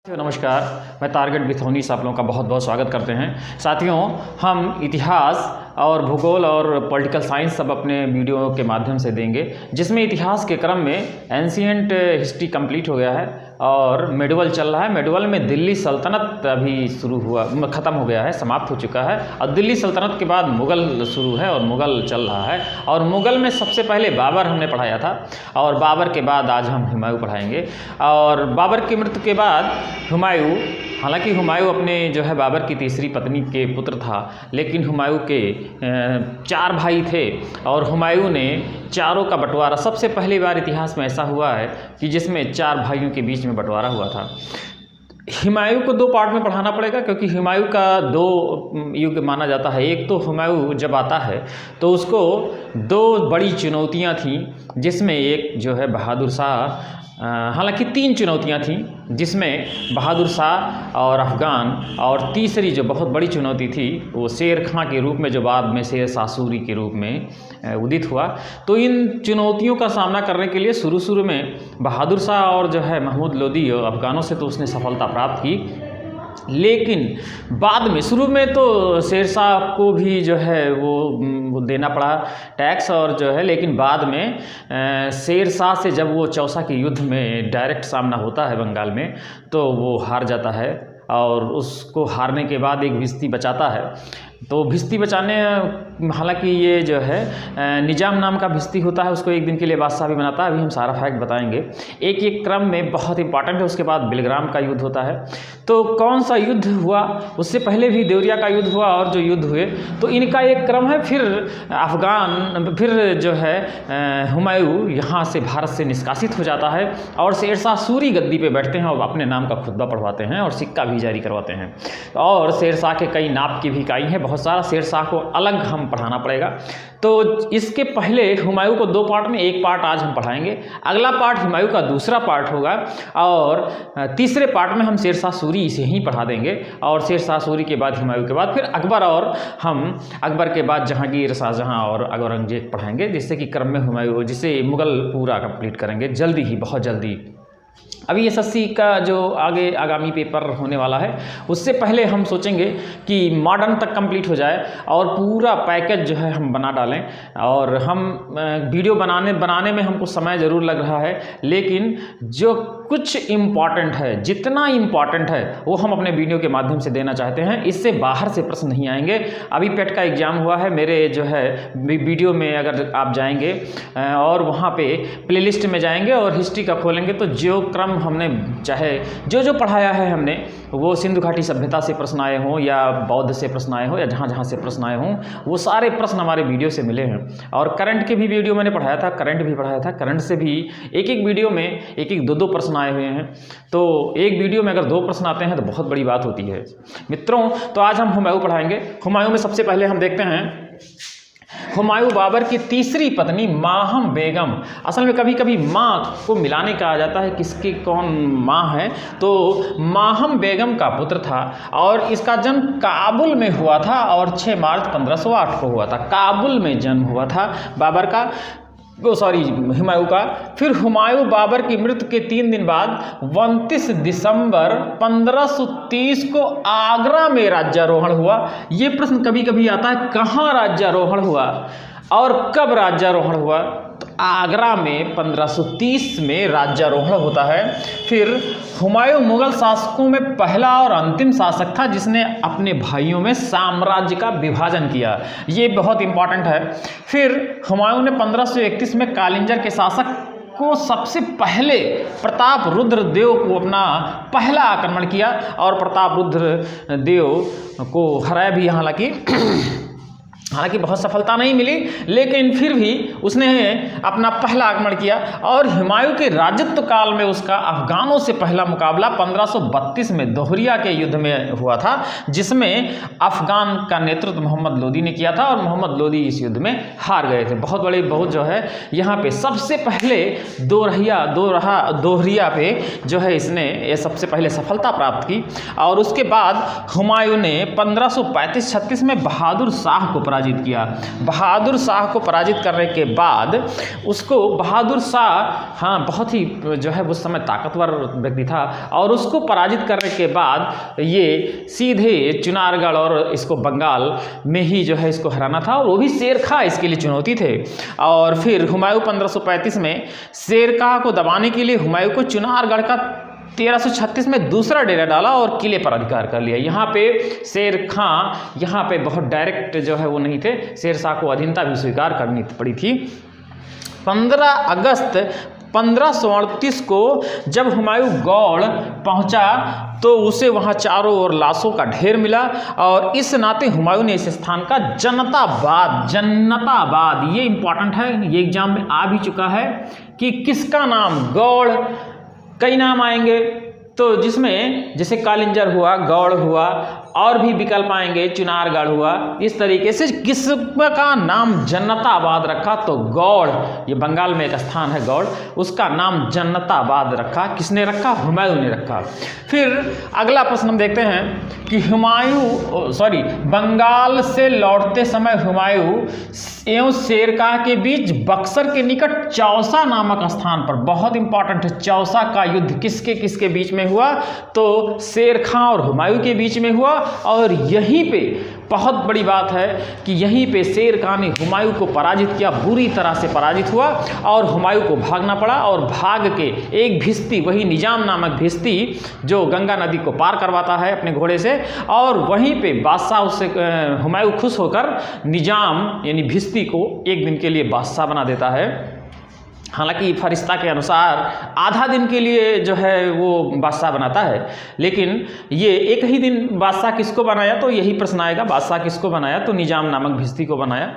नमस्कार, मैं टारगेट बिथोनी से आप लोगों का बहुत बहुत स्वागत करते हैं। साथियों, हम इतिहास और भूगोल और पॉलिटिकल साइंस सब अपने वीडियो के माध्यम से देंगे, जिसमें इतिहास के क्रम में एंशिएंट हिस्ट्री कंप्लीट हो गया है और मेडुअल चल रहा है। मेडुअल में दिल्ली सल्तनत अभी शुरू हुआ, ख़त्म हो गया है, समाप्त हो चुका है और दिल्ली सल्तनत के बाद मुग़ल शुरू है और मुग़ल चल रहा है। और मुग़ल में सबसे पहले बाबर हमने पढ़ाया था और बाबर के बाद आज हम हुमायूं पढ़ाएंगे। और बाबर की मृत्यु के बाद हुमायूं, हालांकि हुमायूं अपने जो है बाबर की तीसरी पत्नी के पुत्र था, लेकिन हुमायूं के 4 भाई थे और हुमायूं ने चारों का बंटवारा, सबसे पहली बार इतिहास में ऐसा हुआ है कि जिसमें 4 भाइयों के बीच में बंटवारा हुआ था। हुमायूं को 2 पार्ट में पढ़ाना पड़ेगा क्योंकि हुमायूं का 2 युग माना जाता है। एक तो हुमायूं जब आता है तो उसको 2 बड़ी चुनौतियां थीं, जिसमें एक जो है बहादुर शाह, हालांकि 3 चुनौतियां थीं, जिसमें बहादुर शाह और अफ़गान, और तीसरी जो बहुत बड़ी चुनौती थी वो शेर खां के रूप में, जो बाद में शेर शाह सूरी के रूप में उदित हुआ। तो इन चुनौतियों का सामना करने के लिए शुरू में बहादुर शाह और जो है महमूद लोदी अफ़गानों से तो उसने सफलता प्राप्त की, लेकिन बाद में, शुरू में तो शेरशाह को भी जो है वो देना पड़ा टैक्स और जो है, लेकिन बाद में शेरशाह से जब वो चौसा के युद्ध में डायरेक्ट सामना होता है बंगाल में, तो वो हार जाता है और उसको हारने के बाद एक भिस्ती बचाता है। तो भिस्ती बचाने, हालांकि ये जो है निजाम नाम का भिस्ती होता है, उसको एक दिन के लिए बादशाह भी बनाता है। अभी हम सारा फैक्ट बताएंगे, एक एक क्रम में बहुत इंपॉर्टेंट है। उसके बाद बिलग्राम का युद्ध होता है। तो कौन सा युद्ध हुआ, उससे पहले भी देवरिया का युद्ध हुआ और जो युद्ध हुए, तो इनका एक क्रम है। फिर अफ़गान, फिर जो है हुमायूं यहाँ से भारत से निष्कासित हो जाता है और शेर शाह सूरी गद्दी पे बैठते हैं और अपने नाम का खुतबा पढ़वाते हैं और सिक्का भी जारी करवाते हैं। और शेर शाह के कई नाप की भी इकाई हैं, बहुत सारा। शेर शाह को अलग हम पढ़ाना पड़ेगा। तो इसके पहले हुमायूं को 2 पार्ट में, एक पार्ट आज हम पढ़ाएंगे, अगला पार्ट हुमायूं का दूसरा पार्ट होगा और तीसरे पार्ट में हम शेर शाह सूरी इसे ही पढ़ा देंगे। और शेर शाह सूरी के बाद हुमायूं के बाद फिर अकबर, और हम अकबर के बाद जहांगीर, शाहजहां और औरंगजेब पढ़ाएंगे, जिससे कि क्रम में हुमायूं, जिसे मुग़ल पूरा कंप्लीट करेंगे जल्दी ही, बहुत जल्दी। अभी एसएससी का जो आगामी पेपर होने वाला है, उससे पहले हम सोचेंगे कि मॉडर्न तक कंप्लीट हो जाए और पूरा पैकेज जो है हम बना डालें। और हम वीडियो बनाने में हमको समय ज़रूर लग रहा है, लेकिन जो कुछ इम्पॉर्टेंट है, जितना इम्पॉर्टेंट है वो हम अपने वीडियो के माध्यम से देना चाहते हैं। इससे बाहर से प्रश्न नहीं आएंगे। अभी पेट का एग्ज़ाम हुआ है, मेरे जो है वीडियो में अगर आप जाएंगे और वहाँ पे प्लेलिस्ट में जाएंगे और हिस्ट्री का खोलेंगे, तो जो क्रम हमने, चाहे जो पढ़ाया है हमने, वो सिंधु घाटी सभ्यता से प्रश्न आए हों या बौद्ध से प्रश्न आए हों या जहाँ से प्रश्न आए हों, वो सारे प्रश्न हमारे वीडियो से मिले हैं। और करंट के भी वीडियो मैंने पढ़ाया था, करंट भी पढ़ाया था, करंट से भी एक वीडियो में एक 2 प्रश्न आए हुए हैं। तो एक वीडियो में अगर 2 प्रश्न आते हैं तो बहुत बड़ी बात होती है मित्रों। तो आज हम हुमायूं पढ़ाएंगे। हुमायूं में सबसे पहले हम देखते हैं हुमायूं बाबर की तीसरी पत्नी माहम बेगम। असल में कभी कभी माँ को मिलाने का आ जाता है, किसकी कौन माँ है, तो माहम बेगम का पुत्र था और इसका जन्म काबुल में हुआ था और 6 मार्च 1508 को हुआ था। काबुल में जन्म हुआ था बाबर का, हुमायूं का। फिर हुमायूं बाबर की मृत्यु के 3 दिन बाद 29 दिसंबर 1530 को आगरा में राज्यारोहण हुआ। ये प्रश्न कभी कभी आता है, कहाँ राज्यारोहण हुआ और कब राज्यारोहण हुआ? तो आगरा में 1530 में राज्यारोहण होता है। फिर हुमायूं मुग़ल शासकों में पहला और अंतिम शासक था जिसने अपने भाइयों में साम्राज्य का विभाजन किया। ये बहुत इंपॉर्टेंट है। फिर हुमायूं ने 1531 में कालिंजर के शासक को सबसे पहले प्रताप रुद्र देव को अपना पहला आक्रमण किया और प्रताप रुद्र देव को हराया भी, हालांकि बहुत सफलता नहीं मिली, लेकिन फिर भी उसने अपना पहला आक्रमण किया। और हुमायूं के राजत्व काल में उसका अफ़गानों से पहला मुकाबला 1532 में दोहरिया के युद्ध में हुआ था, जिसमें अफ़गान का नेतृत्व मोहम्मद लोदी ने किया था और मोहम्मद लोदी इस युद्ध में हार गए थे। बहुत जो है यहाँ पे सबसे पहले दोहरिया पे जो है इसने सबसे पहले सफलता प्राप्त की। और उसके बाद हुमायूं ने 1535-36 में बहादुर शाह को पराजित किया। बहादुर शाह को पराजित करने के बाद उसको बहादुर शाह बहुत ही जो है उस समय ताकतवर व्यक्ति था, और उसको पराजित करने के बाद ये सीधे चुनारगढ़ और इसको बंगाल में ही जो है इसको हराना था, और वो भी शेर खां इसके लिए चुनौती थे। और फिर हुमायूं 1535 में शेर खां को दबाने के लिए हुमायूं को चुनारगढ़ का 1336 में दूसरा डेरा डाला और किले पर अधिकार कर लिया। यहाँ पे शेर खां यहाँ पे बहुत डायरेक्ट जो है वो नहीं थे, शेर शाह को अधीनता भी स्वीकार करनी पड़ी थी। 15 अगस्त 1538 को जब हुमायूं गौड़ पहुंचा तो उसे वहां चारों ओर लाशों का ढेर मिला, और इस नाते हुमायूं ने इस स्थान का जन्नताबाद, ये इंपॉर्टेंट है, ये एग्जाम में आ भी चुका है कि किसका नाम, गौड़, कई नाम आएंगे तो जिसमें जैसे कालिंजर हुआ, गौड़ हुआ, और भी विकल्प आएंगे, चुनारगढ़ हुआ, इस तरीके से किसका नाम जन्नताबाद रखा, तो गौड़, ये बंगाल में एक स्थान है गौड़, उसका नाम जन्नताबाद रखा। किसने रखा? हुमायूं ने रखा। फिर अगला प्रश्न हम देखते हैं कि बंगाल से लौटते समय हुमायूं एवं शेर खां के बीच बक्सर के निकट चौसा नामक स्थान पर, बहुत इंपॉर्टेंट है, चौसा का युद्ध किसके किसके बीच में हुआ? तो शेर खां और हुमायूं के बीच में हुआ, और यहीं पे बहुत बड़ी बात है कि यहीं पे शेर खां ने हुमायूं को पराजित किया, बुरी तरह से पराजित हुआ, और हुमायूं को भागना पड़ा, और भाग के एक भिश्ती, वही निजाम नामक भिश्ती जो गंगा नदी को पार करवाता है अपने घोड़े से, और वहीं पे बादशाह उससे हुमायूं खुश होकर निजाम यानी भिश्ती को एक दिन के लिए बादशाह बना देता है। हालांकि फरिश्ता के अनुसार आधा दिन के लिए जो है वो बादशाह बनाता है, लेकिन ये एक ही दिन बादशाह किसको बनाया, तो यही प्रश्न आएगा, बादशाह किसको बनाया, तो निजाम नामक भिश्ती को बनाया।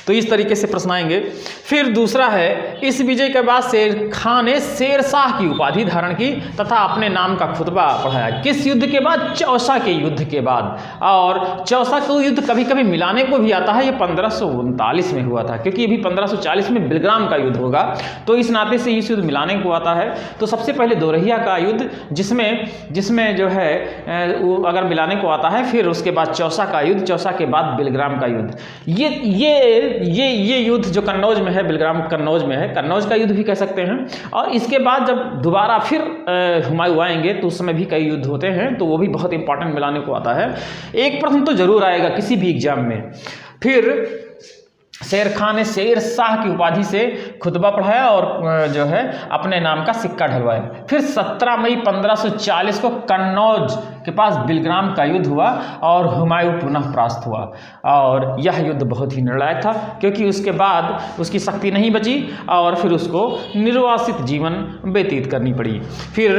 तो इस तरीके से प्रश्न आएंगे। फिर दूसरा है, इस विजय के बाद शेर खां ने शेर शाह की उपाधि धारण की तथा अपने नाम का खुतबा पढ़ाया। किस युद्ध के बाद? चौसा के युद्ध के बाद। और चौसा का युद्ध कभी कभी मिलाने को भी आता है, ये 1539 में हुआ था, क्योंकि अभी 1540 में बिलग्राम का युद्ध होगा, तो इस नाते से इस युद्ध मिलाने को आता है। तो सबसे पहले दोरहिया का युद्ध, जिसमें जो है वो अगर मिलाने को आता है, फिर उसके बाद चौसा का युद्ध, चौसा के बाद बिलग्राम का युद्ध। ये युद्ध जो कन्नौज में है, बिलग्राम कन्नौज में है, कन्नौज का युद्ध भी कह सकते हैं। और इसके बाद जब दोबारा फिर हुमायूं आएंगे तो उस समय भी कई युद्ध होते हैं, तो वो भी बहुत इंपॉर्टेंट मिलाने को आता है। एक प्रश्न तो जरूर आएगा किसी भी एग्जाम में। फिर शेर खां ने शेर शाह की उपाधि से खुतबा पढ़ाया और जो है अपने नाम का सिक्का ढलवाया। फिर 17 मई 1540 को कन्नौज के पास बिलग्राम का युद्ध हुआ और हुमायूं पुनः परास्त हुआ, और यह युद्ध बहुत ही निर्णायक था, क्योंकि उसके बाद उसकी शक्ति नहीं बची और फिर उसको निर्वासित जीवन व्यतीत करनी पड़ी। फिर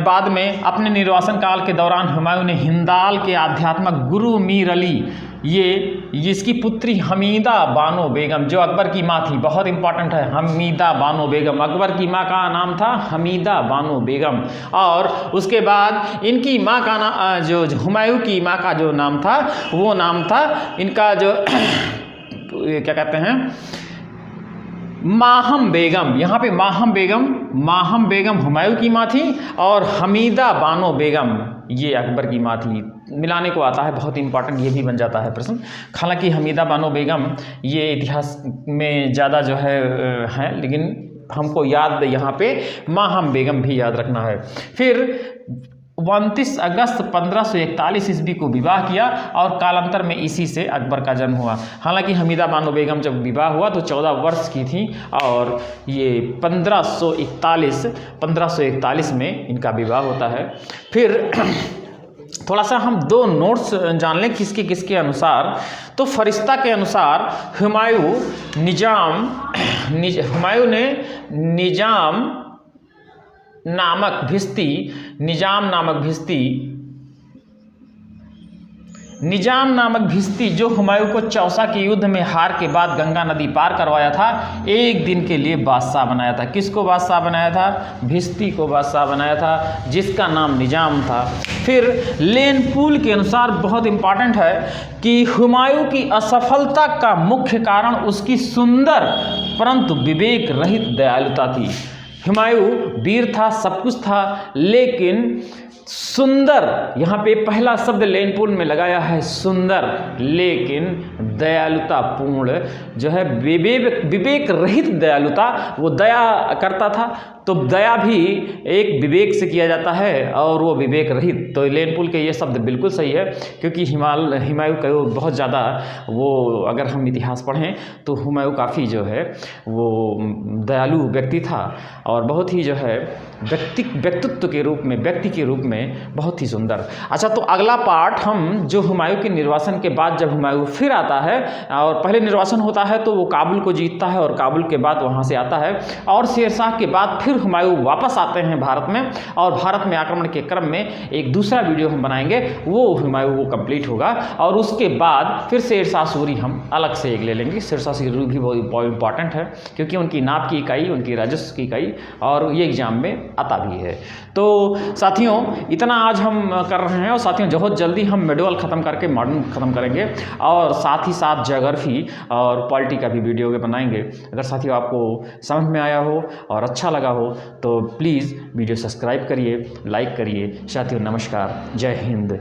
बाद में अपने निर्वासन काल के दौरान हुमायूं ने हिंदाल के आध्यात्मिक गुरु मीर अली, ये इसकी पुत्री हमीदा बानो बेगम, जो अकबर की माँ थी, बहुत इंपॉर्टेंट है, हमीदा बानो बेगम, अकबर की माँ का नाम था हमीदा बानो बेगम, और उसके बाद इनकी माँ का नाम, जो हुमायूं की माँ का जो नाम था, वो नाम था इनका जो क्या कहते हैं, माहम बेगम। यहाँ पे माहम बेगम हुमायूं की माँ थी, और हमीदा बानो बेगम ये अकबर की माँ थी। मिलाने को आता है, बहुत इंपॉर्टेंट ये भी बन जाता है प्रश्न। हालांकि हमीदा बानो बेगम ये इतिहास में ज़्यादा जो है, लेकिन हमको याद यहाँ पे माहम बेगम भी याद रखना है। फिर 29 अगस्त 1541 ईस्वी को विवाह किया और कालांतर में इसी से अकबर का जन्म हुआ। हालांकि हमीदा बानो बेगम जब विवाह हुआ तो 14 वर्ष की थी, और ये 1541 में इनका विवाह होता है। फिर थोड़ा सा हम दो नोट्स जान लें किसके किसके अनुसार। तो फरिश्ता के अनुसार हुमायूं ने निजाम नामक भिश्ती जो हुमायूं को चौसा के युद्ध में हार के बाद गंगा नदी पार करवाया था, एक दिन के लिए बादशाह बनाया था। किसको बादशाह बनाया था? भिश्ती को बादशाह बनाया था, जिसका नाम निजाम था। फिर लेनपूल के अनुसार बहुत इंपॉर्टेंट है कि हुमायूं की असफलता का मुख्य कारण उसकी सुंदर परंतु विवेक रहित दयालुता थी। हुमायूं वीर था, सब कुछ था, लेकिन सुंदर, यहाँ पे पहला शब्द लेनपुल में लगाया है सुंदर, लेकिन दयालुता पूर्ण जो है, विवेक रहित दयालुता, वो दया करता था तो दया भी एक विवेक से किया जाता है और वो विवेक रहित। तो लेनपुल के ये शब्द बिल्कुल सही है, क्योंकि हुमायूं का बहुत ज़्यादा वो, अगर हम इतिहास पढ़ें तो हुमायूं काफ़ी जो है वो दयालु व्यक्ति था और बहुत ही जो है व्यक्तित्व के रूप में, व्यक्ति के रूप में बहुत ही सुंदर। अच्छा, तो अगला पार्ट हम जो हुमायूं के निर्वासन के बाद जब हुमायूं फिर आता है, और पहले निर्वासन होता है तो वो काबुल को जीतता है और काबुल के बाद वहाँ से आता है, और शेरशाह के बाद फिर हुमायूं वापस आते हैं भारत में, और भारत में आक्रमण के क्रम में एक दूसरा वीडियो हम बनाएंगे, वो हुमायूं वो कंप्लीट होगा, और उसके बाद फिर शेरशाह सूरी हम अलग से एक ले लेंगे। शेरशाह सूरी भी बहुत इंपॉर्टेंट है, क्योंकि उनकी नाप की इकाई, उनकी राजस्व की इकाई, और ये एग्जाम में आता भी है। तो साथियों, इतना आज हम कर रहे हैं, और साथियों बहुत जल्दी हम मेडुअल ख़त्म करके मॉडर्न ख़त्म करेंगे, और साथ ही साथ ज्योग्राफी और पॉलिटी का भी वीडियो बनाएंगे। अगर साथियों आपको समझ में आया हो और अच्छा लगा हो तो प्लीज़ वीडियो सब्सक्राइब करिए, लाइक करिए। साथियों नमस्कार, जय हिंद।